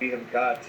we have got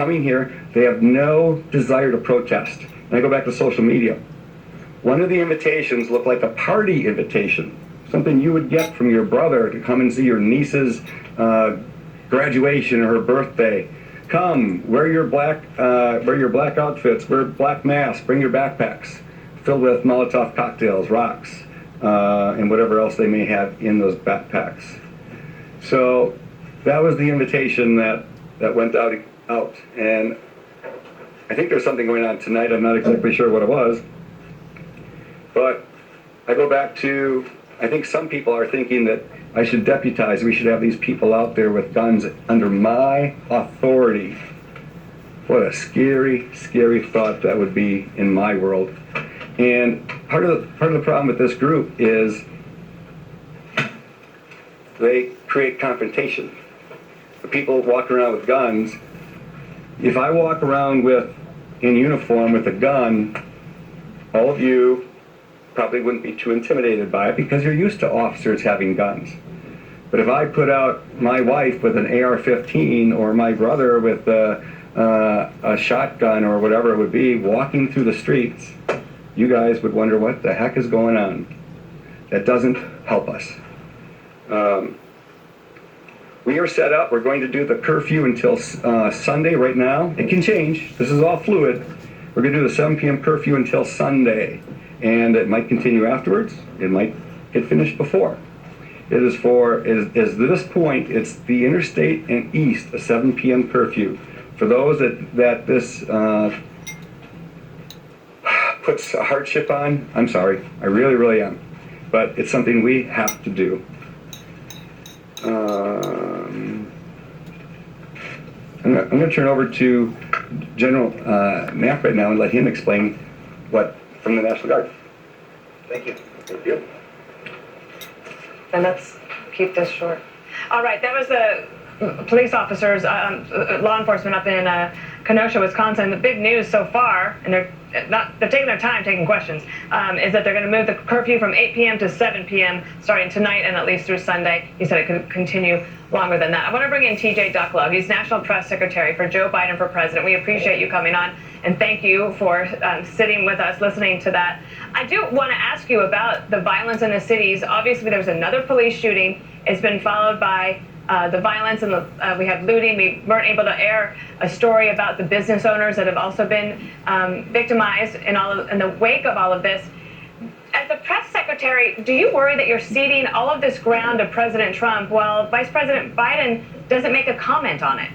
coming here, they have no desire to protest. And I go back to social media. One of the invitations looked like a party invitation, something you would get from your brother to come and see your niece's graduation or her birthday. Come, wear your black outfits, wear black masks, bring your backpacks filled with Molotov cocktails, rocks, and whatever else they may have in those backpacks. So that was the invitation that went out. And I think there's something going on tonight. I'm not exactly sure what it was. But I go back to, I think some people are thinking that I should deputize. We should have these people out there with guns under my authority. What a scary, scary thought that would be in my world. And part of the problem with this group is they create confrontation. The people walk around with guns. If I walk around in uniform with a gun, all of you probably wouldn't be too intimidated by it because you're used to officers having guns. But if I put out my wife with an AR-15 or my brother with a shotgun or whatever it would be walking through the streets, you guys would wonder what the heck is going on. That doesn't help us. We are set up. We're going to do the curfew until Sunday right now. It can change. This is all fluid. We're going to do the 7 p.m. curfew until Sunday. And it might continue afterwards. It might get finished before. It is is this point, it's the interstate and east, a 7 p.m. curfew. For those that this puts a hardship on, I'm sorry. I really, really am. But it's something we have to do. I'm going to turn over to General Knapp right now and let him explain what from the National Guard. Thank you. Thank you. And let's keep this short. All right, that was the police officers, law enforcement up in Kenosha, Wisconsin. The big news so far, and they're taking their time taking questions, is that they're going to move the curfew from 8 p.m. to 7 p.m. starting tonight and at least through Sunday. He said it could continue longer than that. I want to bring in TJ Ducklow. He's National Press Secretary for Joe Biden for President. We appreciate you coming on, and thank you for sitting with us, listening to that. I do want to ask you about the violence in the cities. Obviously, there's another police shooting. It's been followed by the violence, and we have looting. We weren't able to air a story about the business owners that have also been victimized in the wake of all of this. As the press secretary, do you worry that you're ceding all of this ground to President Trump while Vice President Biden doesn't make a comment on it?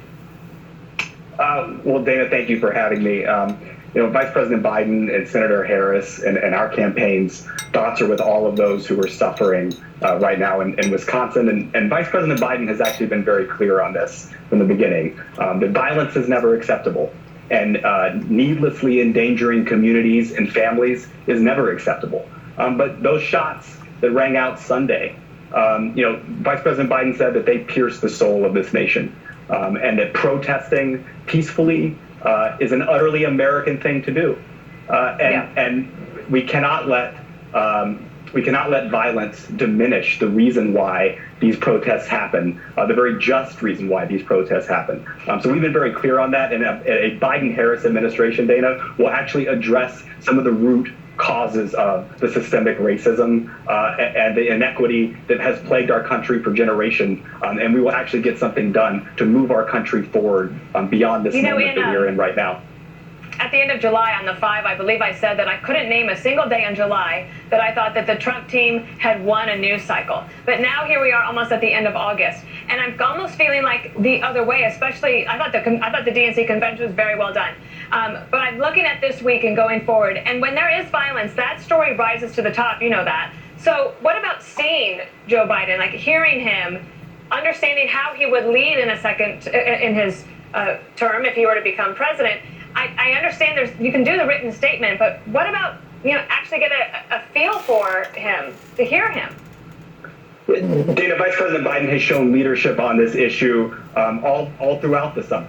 Well, Dana, thank you for having me. Vice President Biden and Senator Harris and our campaign's thoughts are with all of those who are suffering right now in Wisconsin. And Vice President Biden has actually been very clear on this from the beginning. That violence is never acceptable. And needlessly endangering communities and families is never acceptable. But those shots that rang out Sunday, Vice President Biden said that they pierced the soul of this nation, and that protesting peacefully is an utterly American thing to do, and we cannot let violence diminish the reason why these protests happen, the very just reason why these protests happen. So we've been very clear on that, and a Biden-Harris administration, Dana, will actually address some of the root causes of the systemic racism and the inequity that has plagued our country for generations, and we will actually get something done to move our country forward beyond this moment that we are in right now. At the end of July on the 5, I believe I said that I couldn't name a single day in July that I thought that the Trump team had won a news cycle. But now here we are almost at the end of August. And I'm almost feeling like the other way, especially I thought the DNC convention was very well done. But I'm looking at this week and going forward. And when there is violence, that story rises to the top. You know that. So what about seeing Joe Biden, like hearing him, understanding how he would lead in his term if he were to become president? I understand you can do the written statement, but what about actually get a feel for him, to hear him? Dana, Vice President Biden has shown leadership on this issue all throughout the summer.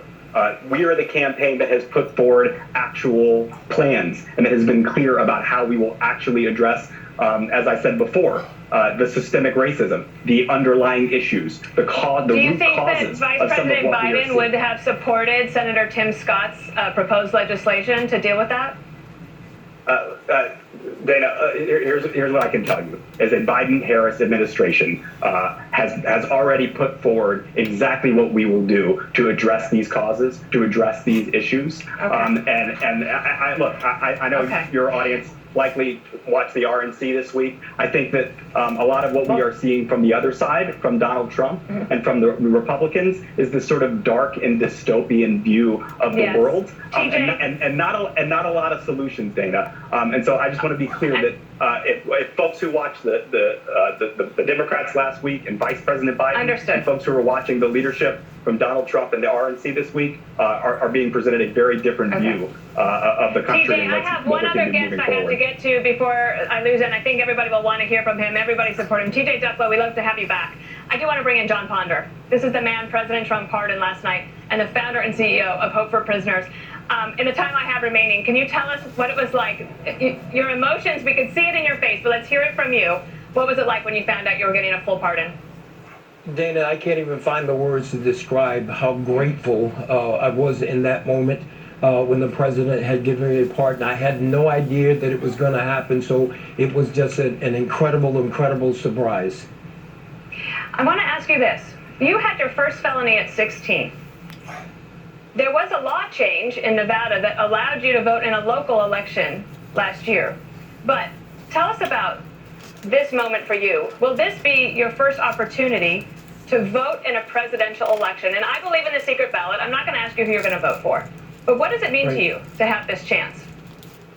We are the campaign that has put forward actual plans and that has been clear about how we will actually address, as I said before, the systemic racism, the underlying issues, the Do you root think that causes Vice of some of President what we are Biden seeing. would have supported Senator Tim Scott's proposed legislation to deal with that? Dana, here's what I can tell you: is a Biden-Harris administration has already put forward exactly what we will do to address these causes, to address these issues. Okay. I know Okay. your audience likely watched the RNC this week. I think that a lot of what we are seeing from the other side, from Donald Trump and from the Republicans, is this sort of dark and dystopian view of the world, and not a lot of solutions, Dana. And so I just want to be clear that if folks who watched the Democrats last week and Vice President Biden, and folks who are watching the leadership from Donald Trump and the RNC this week are being presented a very different view of the country. TJ, I have one other guest I have to get to before I lose it, and I think everybody will want to hear from him. Everybody support him. TJ Ducklow, we'd love to have you back. I do want to bring in John Ponder. This is the man President Trump pardoned last night and the founder and CEO of Hope for Prisoners. In the time I have remaining, can you tell us what it was like? Your emotions, we could see it in your face, but let's hear it from you. What was it like when you found out you were getting a full pardon? Dana, I can't even find the words to describe how grateful I was in that moment when the president had given me a pardon. I had no idea that it was going to happen, so it was just an incredible surprise. I want to ask you this. You had your first felony at 16. There was a law change in Nevada that allowed you to vote in a local election last year. But tell us about this moment for you. Will this be your first opportunity to vote in a presidential election? And I believe in the secret ballot. I'm not going to ask you who you're going to vote for. But what does it mean to you to have this chance?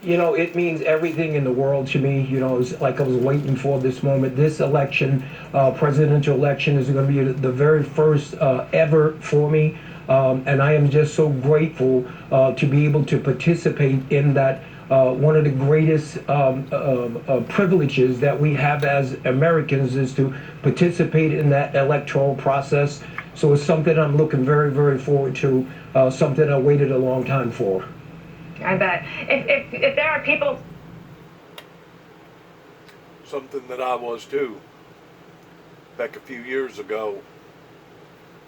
You know, it means everything in the world to me. You know, it's like I was waiting for this moment. This election, presidential election, is going to be the very first ever for me. And I am just so grateful to be able to participate in that. One of the greatest privileges that we have as Americans is to participate in that electoral process. So it's something I'm looking very forward to, something I waited a long time for. I bet. If there are people... Something that I was too. Back a few years ago,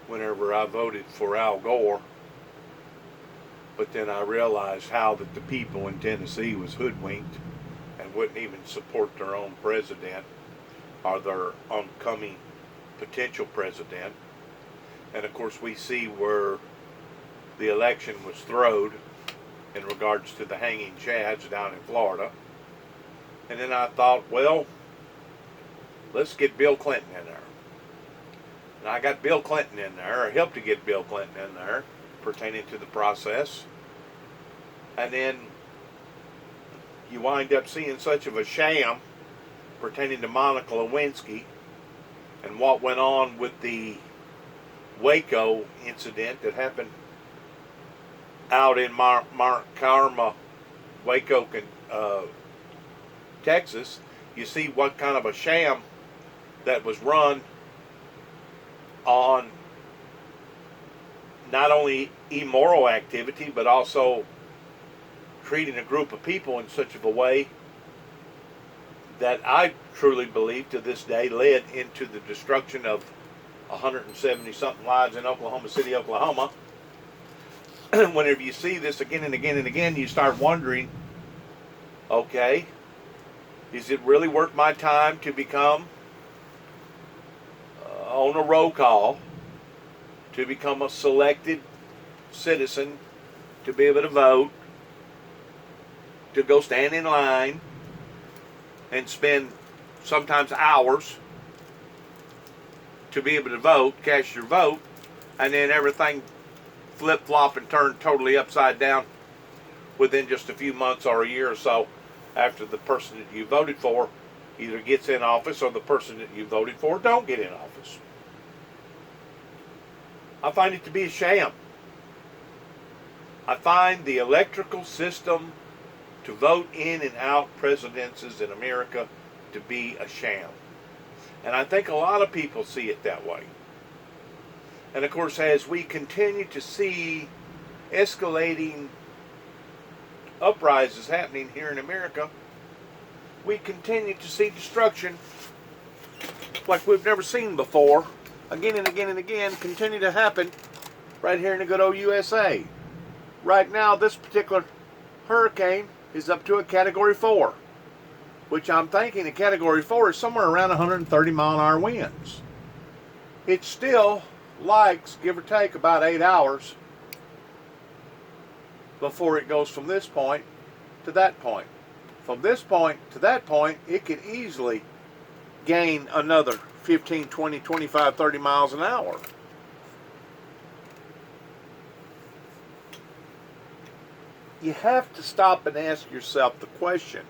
whenever I voted for Al Gore, but then I realized how that the people in Tennessee was hoodwinked and wouldn't even support their own president or their oncoming potential president. And of course we see where the election was throwed in regards to the hanging chads down in Florida. And then I thought, well, let's get Bill Clinton in there. And I got Bill Clinton in there, or helped to get Bill Clinton in there, pertaining to the process. And then you wind up seeing such of a sham pertaining to Monica Lewinsky and what went on with the Waco incident that happened out in Carma, Waco, Texas. You see what kind of a sham that was run on not only immoral activity, but also treating a group of people in such of a way that I truly believe to this day led into the destruction of 170 something lives in Oklahoma City, Oklahoma. Whenever you see this again and again and again, you start wondering, okay, is it really worth my time to become on a roll call, to become a selected citizen, to be able to vote, to go stand in line and spend sometimes hours to be able to vote, cast your vote, and then everything flip-flop and turn totally upside down within just a few months or a year or so after the person that you voted for either gets in office or the person that you voted for don't get in office. I find it to be a sham. I find the electrical system to vote in and out presidencies in America to be a sham. And I think a lot of people see it that way. And of course, as we continue to see escalating uprisings happening here in America, we continue to see destruction like we've never seen before, again and again and again, continue to happen right here in the good old USA. Right now, this particular hurricane is up to a Category 4, which I'm thinking a Category 4 is somewhere around 130 mile an hour winds. It still likes, give or take, about 8 hours before it goes from this point to that point. From this point to that point, it could easily gain another 15, 20, 25, 30 miles an hour. You have to stop and ask yourself the question,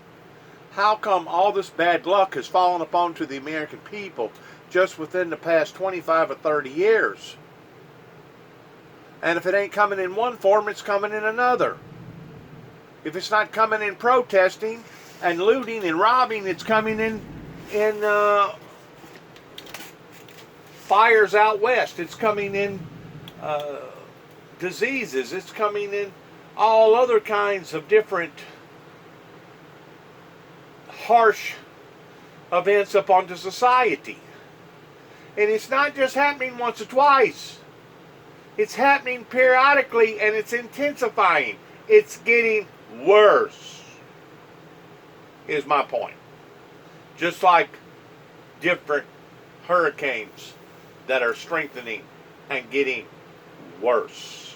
how come all this bad luck has fallen upon to the American people just within the past 25 or 30 years? And if it ain't coming in one form, it's coming in another. If it's not coming in protesting and looting and robbing, it's coming in fires out west. It's coming in diseases. It's coming in all other kinds of different harsh events up onto society. And it's not just happening once or twice. It's happening periodically, and it's intensifying. It's getting worse, is my point. Just like different hurricanes that are strengthening and getting worse.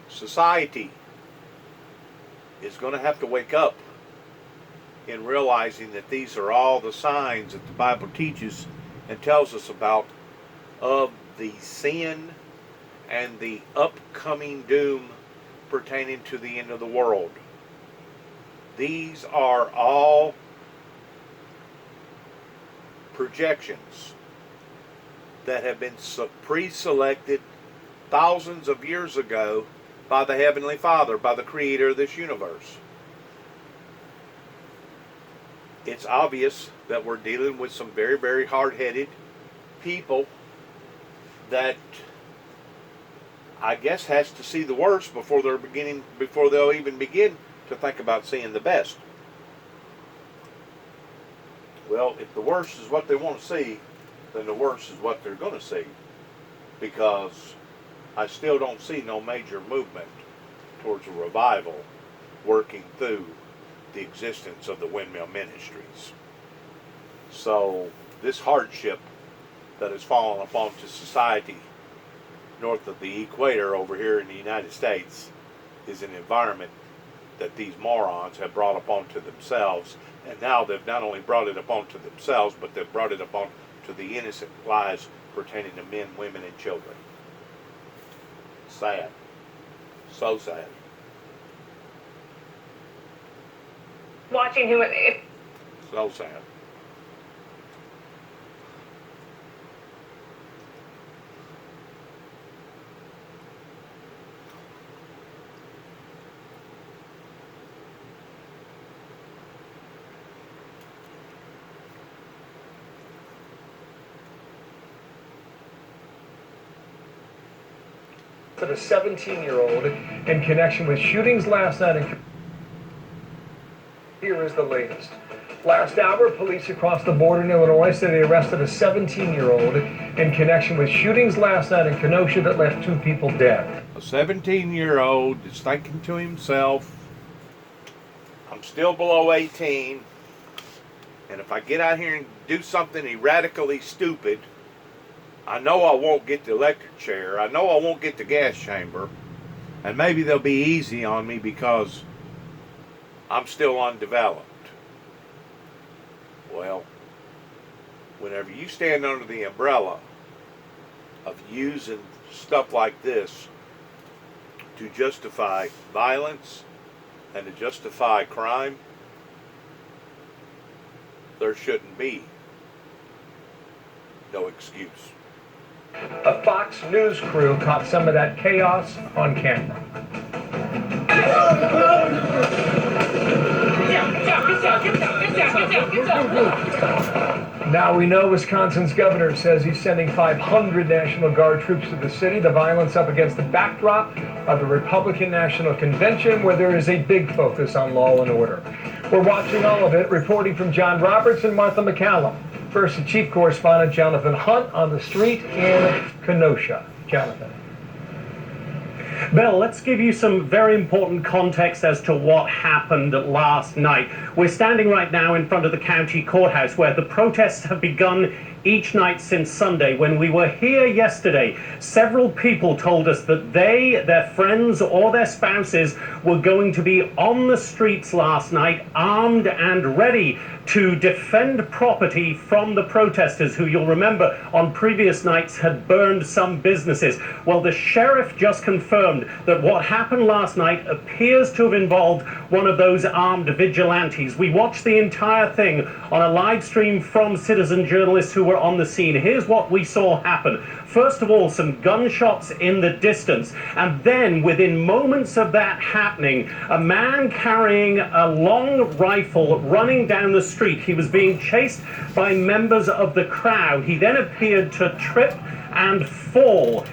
Society is going to have to wake up in realizing that these are all the signs that the Bible teaches and tells us about of the sin and the upcoming doom pertaining to the end of the world. These are all projections that have been pre-selected thousands of years ago by the Heavenly Father, by the Creator of this universe. It's obvious that we're dealing with some very, very hard-headed people that I guess has to see the worst before they'll even begin to think about seeing the best. Well, if the worst is what they want to see, then the worst is what they're going to see, because I still don't see no major movement towards a revival working through the existence of the windmill ministries. So this hardship that has fallen upon to society north of the equator over here in the United States is an environment that these morons have brought upon to themselves, and now they've not only brought it upon to themselves, but they've brought it upon to the innocent lives pertaining to men, women, and children. Sad. So sad. Watching who So sad. To the 17-year-old in connection with shootings last night. Here is the latest. Last hour, police across the border in Illinois say they arrested a 17-year-old in connection with shootings last night in Kenosha that left 2 people dead. A 17-year-old is thinking to himself, I'm still below 18, and if I get out here and do something erratically stupid, I know I won't get the electric chair, I know I won't get the gas chamber, and maybe they'll be easy on me because I'm still undeveloped. Well, whenever you stand under the umbrella of using stuff like this to justify violence and to justify crime, there shouldn't be no excuse. A Fox News crew caught some of that chaos on camera. Now we know Wisconsin's governor says he's sending 500 National Guard troops to the city. The violence up against the backdrop of the Republican National Convention, where there is a big focus on law and order. We're watching all of it. Reporting from John Roberts and Martha McCallum. First, the chief correspondent Jonathan Hunt on the street in Kenosha. Jonathan. Bill, let's give you some very important context as to what happened last night. We're standing right now in front of the county courthouse where the protests have begun each night since Sunday. When we were here yesterday, several people told us that they, their friends, or their spouses were going to be on the streets last night, armed and ready to defend property from the protesters, who you'll remember on previous nights had burned some businesses. Well, the sheriff just confirmed that what happened last night appears to have involved one of those armed vigilantes. We watched the entire thing on a live stream from citizen journalists who were on the scene. Here's what we saw happen. First of all, some gunshots in the distance, and then within moments of that happening, a man carrying a long rifle running down the street. He was being chased by members of the crowd. He then appeared to trip and fall.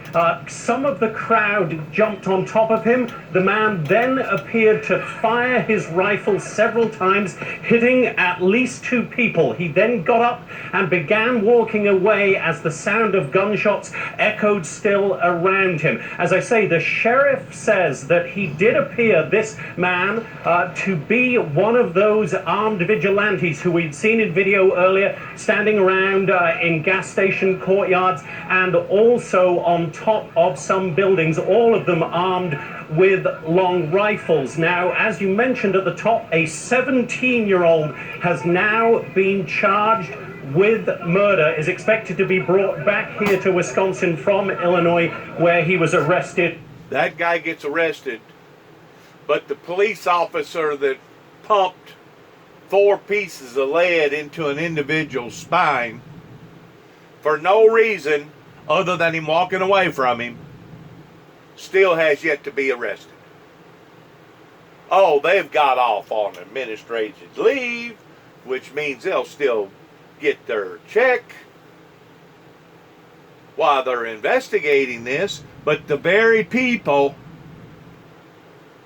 Some of the crowd jumped on top of him. The man then appeared to fire his rifle several times, hitting at least 2 people. He then got up and began walking away as the sound of gunshots echoed still around him. As I say, the sheriff says that he did appear, this man, to be one of those armed vigilantes who we'd seen in video earlier, standing around in gas station courtyards and also on top of some buildings, all of them armed with long rifles. Now, as you mentioned at the top, a 17-year-old has now been charged with murder, is expected to be brought back here to Wisconsin from Illinois, where he was arrested. That guy gets arrested, but the police officer that pumped 4 pieces of lead into an individual's spine for no reason other than him walking away from him still has yet to be arrested. Oh, they've got off on administrative leave, which means they'll still get their check while they're investigating this, but the very people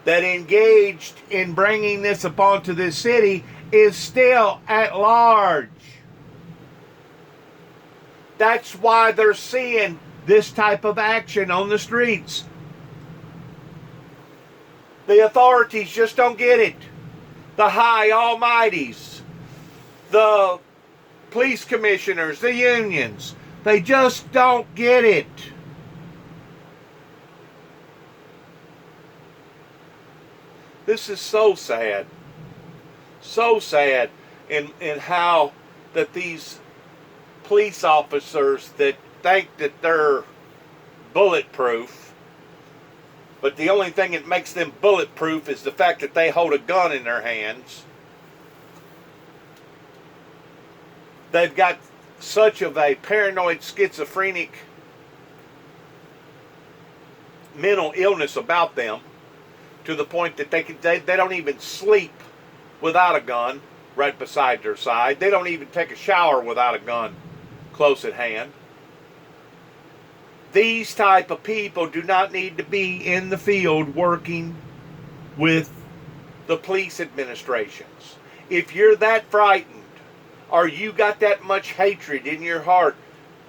that engaged in bringing this upon to this city is still at large. That's why they're seeing this type of action on the streets. The authorities just don't get it. The high almighties, the police commissioners, the unions, they just don't get it. This is so sad. So sad in how that these police officers that think that they're bulletproof, but the only thing that makes them bulletproof is the fact that they hold a gun in their hands. They've got such of a paranoid schizophrenic mental illness about them to the point that they don't even sleep without a gun right beside their side. They don't even take a shower without a gun close at hand. These type of people do not need to be in the field working with the police administrations. If you're that frightened, or you got that much hatred in your heart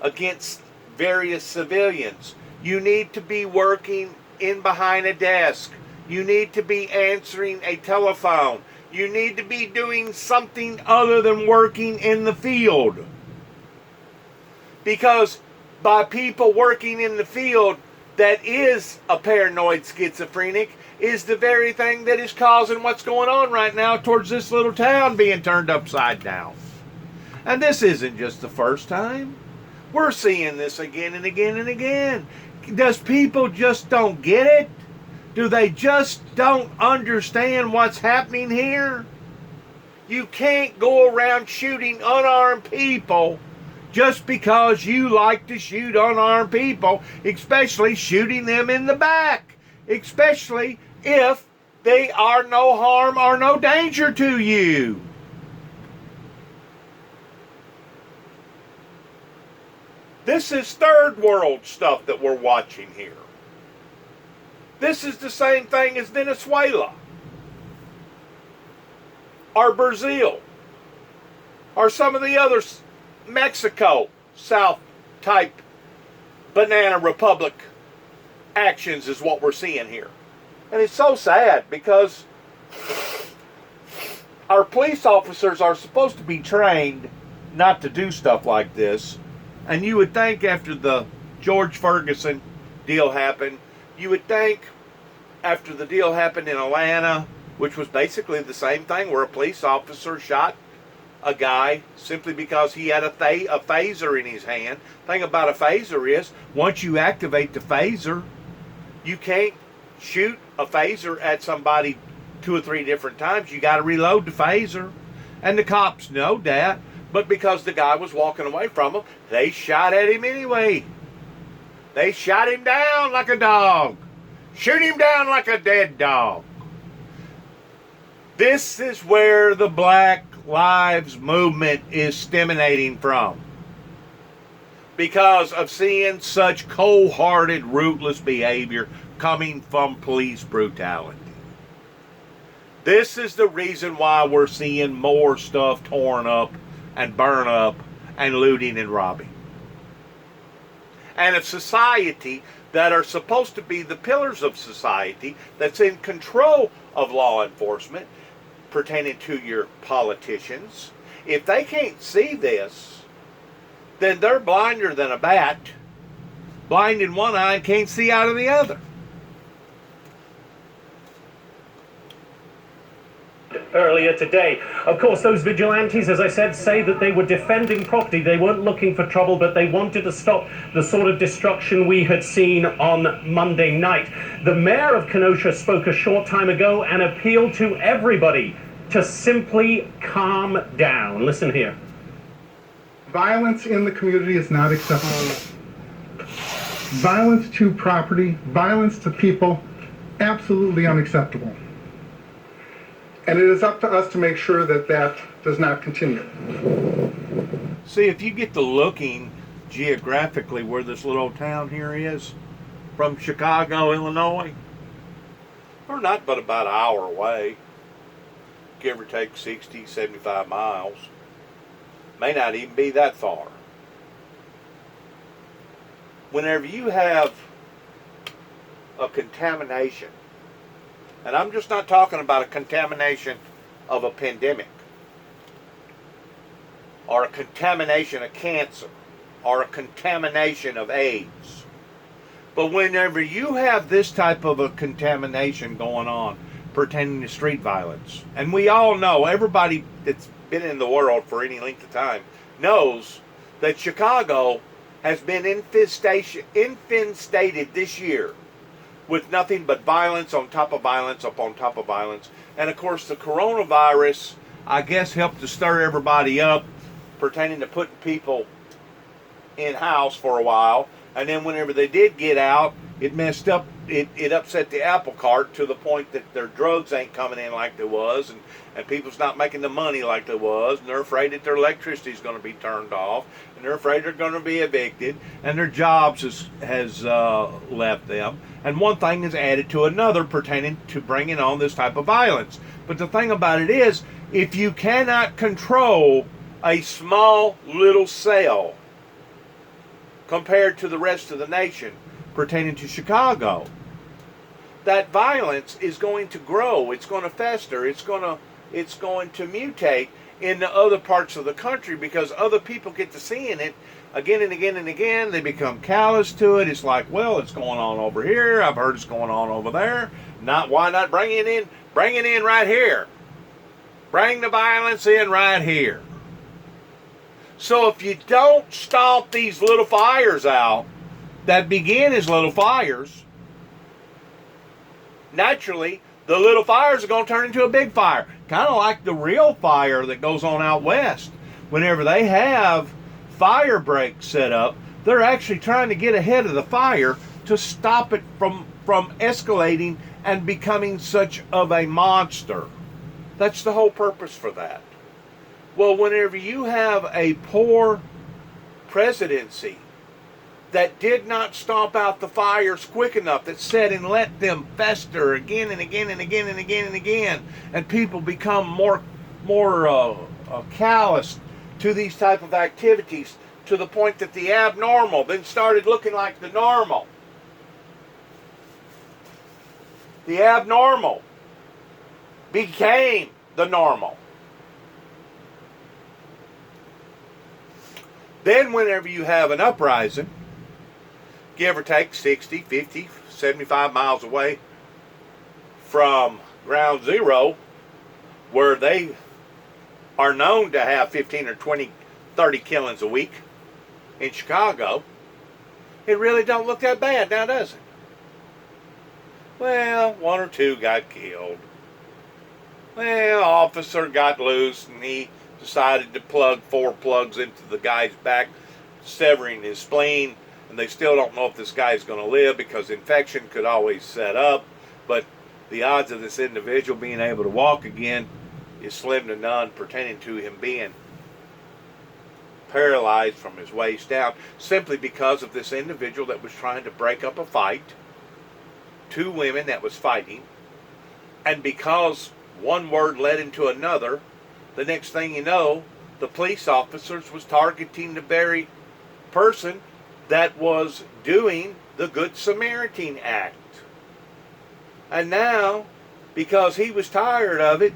against various civilians, you need to be working in behind a desk. You need to be answering a telephone. You need to be doing something other than working in the field. Because by people working in the field that is a paranoid schizophrenic is the very thing that is causing what's going on right now towards this little town being turned upside down. And this isn't just the first time. We're seeing this again and again and again. Does people just don't get it? Do they just don't understand what's happening here? You can't go around shooting unarmed people just because you like to shoot unarmed people, especially shooting them in the back, especially if they are no harm or no danger to you. This is third world stuff that we're watching here. This is the same thing as Venezuela. or Brazil or some of the other Mexico South type banana republic actions is what we're seeing here. And it's so sad because our police officers are supposed to be trained not to do stuff like this. And you would think after the George Ferguson deal happened, you would think after the deal happened in Atlanta, which was basically the same thing, where a police officer shot a guy simply because he had a phaser in his hand. The thing about a phaser is, once you activate the phaser, you can't shoot a phaser at somebody 2 or 3 different times. You got to reload the phaser. And the cops know that, but because the guy was walking away from them, they shot at him anyway. They shot him down like a dog. Shoot him down like a dead dog. This is where the Black Lives Movement is stemming from. Because of seeing such cold-hearted, ruthless behavior coming from police brutality. This is the reason why we're seeing more stuff torn up and burn up and looting and robbing. And a society that are supposed to be the pillars of society, that's in control of law enforcement, pertaining to your politicians, if they can't see this, then they're blinder than a bat, blind in one eye and can't see out of the other. Earlier today. Of course, those vigilantes, as I said, say that they were defending property. They weren't looking for trouble, but they wanted to stop the sort of destruction we had seen on Monday night. The mayor of Kenosha spoke a short time ago and appealed to everybody to simply calm down. Listen here. Violence in the community is not acceptable. Violence to property, violence to people, absolutely unacceptable. And it is up to us to make sure that that does not continue. See, if you get to looking geographically where this little town here is, from Chicago, Illinois, we're not but about an hour away, give or take 60, 75 miles. May not even be that far. Whenever you have a contamination, and I'm just not talking about a contamination of a pandemic, or a contamination of cancer, or a contamination of AIDS. But whenever you have this type of a contamination going on pertaining to street violence, and we all know, everybody that's been in the world for any length of time knows that Chicago has been infestated this year with nothing but violence on top of violence upon top of violence. And of course the coronavirus, I guess, helped to stir everybody up pertaining to putting people in house for a while. And then whenever they did get out, it messed up, it upset the apple cart to the point that their drugs ain't coming in like they was, and people's not making the money like they was, and they're afraid that their electricity is going to be turned off, and they're afraid they're going to be evicted, and their jobs has left them. And one thing is added to another pertaining to bringing on this type of violence. But the thing about it is, if you cannot control a small little cell compared to the rest of the nation pertaining to Chicago, that violence is going to grow, it's going to fester, it's going to mutate into other parts of the country, because other people get to seeing it again and again and again. They become callous to it. It's like, well, it's going on over here, I've heard it's going on over there. Why not bring it in right here? Bring the violence in right here. So if you don't stomp these little fires out that begin as little fires, naturally the little fires are going to turn into a big fire. Kind of like the real fire that goes on out west. Whenever they have fire breaks set up, they're actually trying to get ahead of the fire to stop it from escalating and becoming such of a monster. That's the whole purpose for that. Well, whenever you have a poor presidency that did not stomp out the fires quick enough, that sat and let them fester again and again and again and again and again, and people become more callous to these type of activities, to the point that the abnormal then started looking like the normal. The abnormal became the normal. Then whenever you have an uprising, give or take 60, 50, 75 miles away from ground zero, where they are known to have 15 or 20, 30 killings a week in Chicago, it really don't look that bad now, does it? Well, one or two got killed. Well, officer got loose and he decided to plug 4 plugs into the guy's back, severing his spleen, and they still don't know if this guy's going to live because infection could always set up, but the odds of this individual being able to walk again is slim to none, pertaining to him being paralyzed from his waist down, simply because of this individual that was trying to break up a fight, 2 women that was fighting, and because one word led into another, the next thing you know, the police officers was targeting the very person that was doing the Good Samaritan Act. And now, because he was tired of it,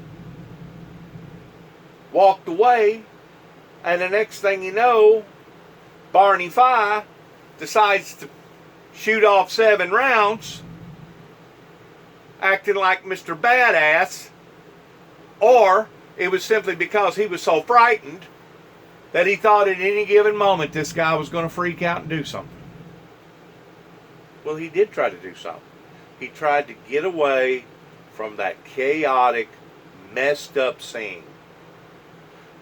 walked away, and the next thing you know, Barney Fife decides to shoot off 7 rounds, acting like Mr. Badass, or it was simply because he was so frightened that he thought at any given moment this guy was going to freak out and do something. Well, he did try to do something. He tried to get away from that chaotic, messed up scene,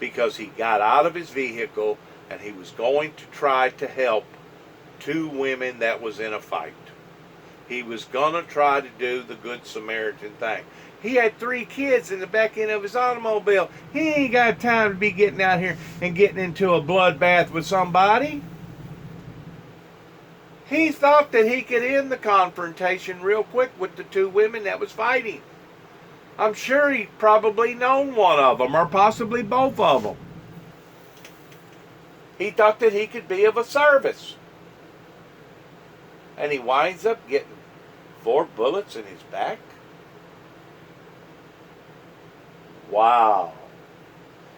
because he got out of his vehicle and he was going to try to help 2 women that was in a fight. He was going to try to do the Good Samaritan thing. He had 3 kids in the back end of his automobile. He ain't got time to be getting out here and getting into a bloodbath with somebody. He thought that he could end the confrontation real quick with the 2 women that was fighting. I'm sure he probably known one of them, or possibly both of them. He thought that he could be of a service. And he winds up getting 4 bullets in his back. Wow.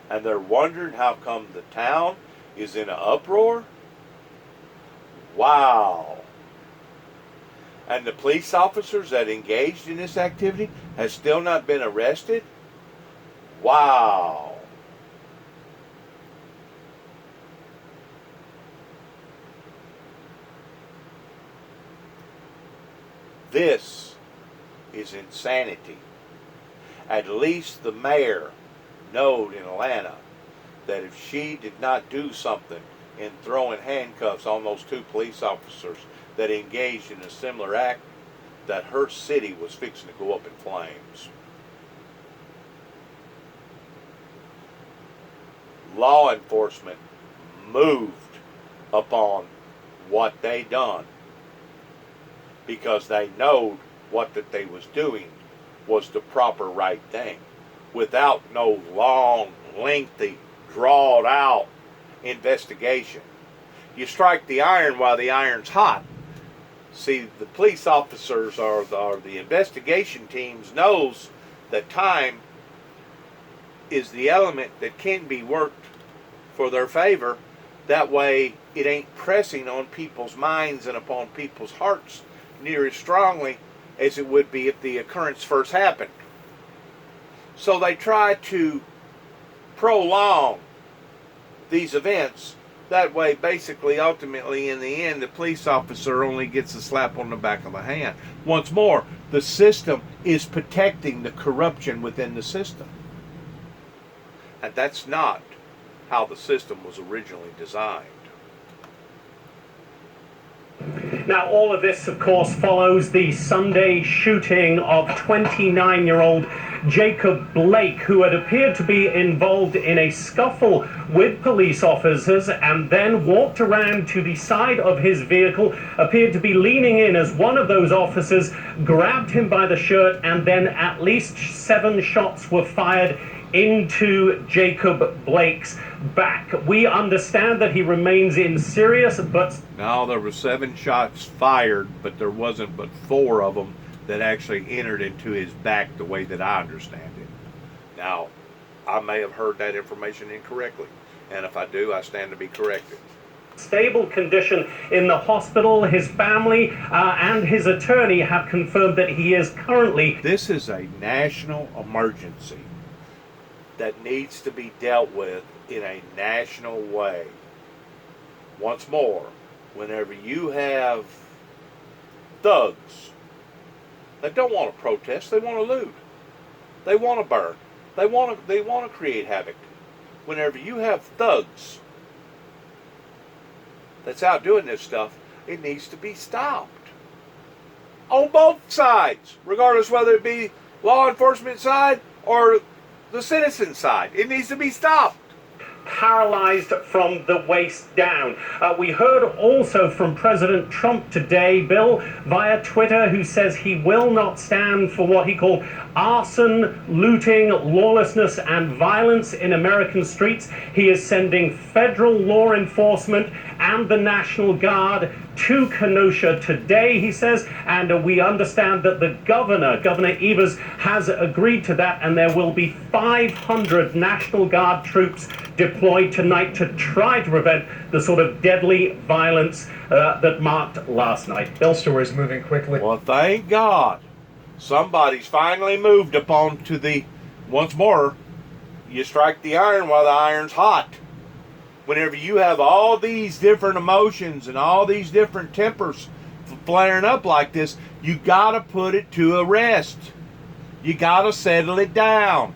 And they're wondering how come the town is in an uproar? Wow. And the police officers that engaged in this activity has still not been arrested? Wow. This is insanity. At least the mayor knowed in Atlanta that if she did not do something in throwing handcuffs on those 2 police officers that engaged in a similar act, that her city was fixing to go up in flames. Law enforcement moved upon what they done because they knowed what that they was doing was the proper right thing, without no long, lengthy, drawn out investigation. You strike the iron while the iron's hot. See, the police officers or the investigation teams knows that time is the element that can be worked for their favor. That way it ain't pressing on people's minds and upon people's hearts near as strongly as it would be if the occurrence first happened. So they try to prolong these events. That way, basically, ultimately, in the end, the police officer only gets a slap on the back of the hand. Once more, the system is protecting the corruption within the system. And that's not how the system was originally designed. Now, all of this, of course, follows the Sunday shooting of 29-year-old Jacob Blake, who had appeared to be involved in a scuffle with police officers and then walked around to the side of his vehicle, appeared to be leaning in as one of those officers grabbed him by the shirt, and then at least 7 shots were fired into Jacob Blake's back. We understand that he remains in serious but... Now, there were 7 shots fired, but there wasn't but 4 of them that actually entered into his back the way that I understand it. Now, I may have heard that information incorrectly, and if I do, I stand to be corrected. Stable condition in the hospital. His family and his attorney have confirmed that he is currently... This is a national emergency that needs to be dealt with in a national way. Once more, whenever you have thugs that don't want to protest, they want to loot, they want to burn, they want to create havoc. Whenever you have thugs that's out doing this stuff, it needs to be stopped. On both sides, regardless whether it be law enforcement side or the citizen side. It needs to be stopped. Paralyzed from the waist down. We heard also from President Trump today, Bill, via Twitter, who says he will not stand for what he called arson, looting, lawlessness, and violence in American streets. He is sending federal law enforcement and the National Guard to Kenosha today, he says, and we understand that the Governor Evers, has agreed to that, and there will be 500 National Guard troops deployed tonight to try to prevent the sort of deadly violence that marked last night. Bill, stories moving quickly. Well, thank God somebody's finally moved upon to the, once more, you strike the iron while the iron's hot. Whenever you have all these different emotions and all these different tempers flaring up like this, you got to put it to a rest. You got to settle it down.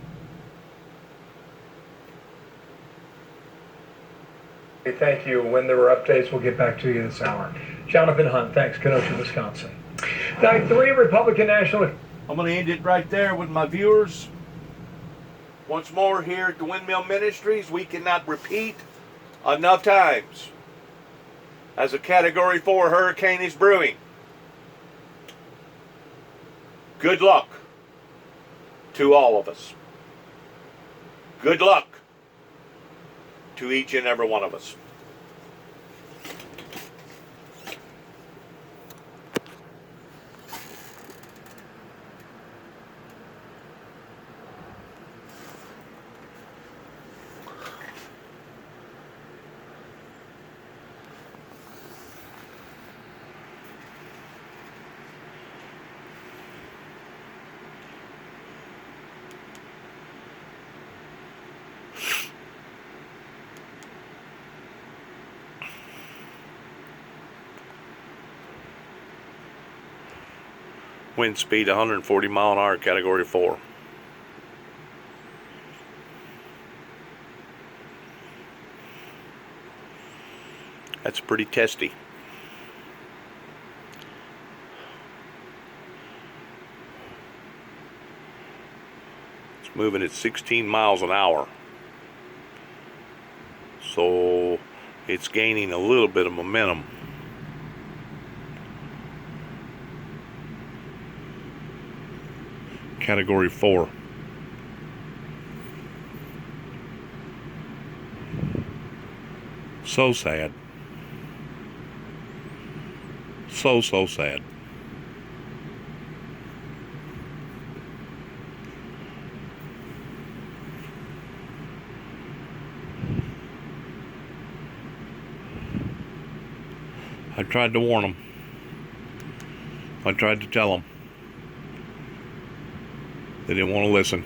Hey, thank you. When there were updates, we'll get back to you this hour. Jonathan Hunt, thanks. Kenosha, Wisconsin. Night 3, Republican National... I'm going to end it right there with my viewers. Once more here at the Windmill Ministries, we cannot repeat enough times as a Category 4 hurricane is brewing. Good luck to all of us. Good luck to each and every one of us. Wind speed 140 mile an hour, Category 4. That's pretty testy. It's moving at 16 miles an hour. So it's gaining a little bit of momentum. Category 4. So sad. So sad. I tried to warn them. I tried to tell them. They didn't want to listen.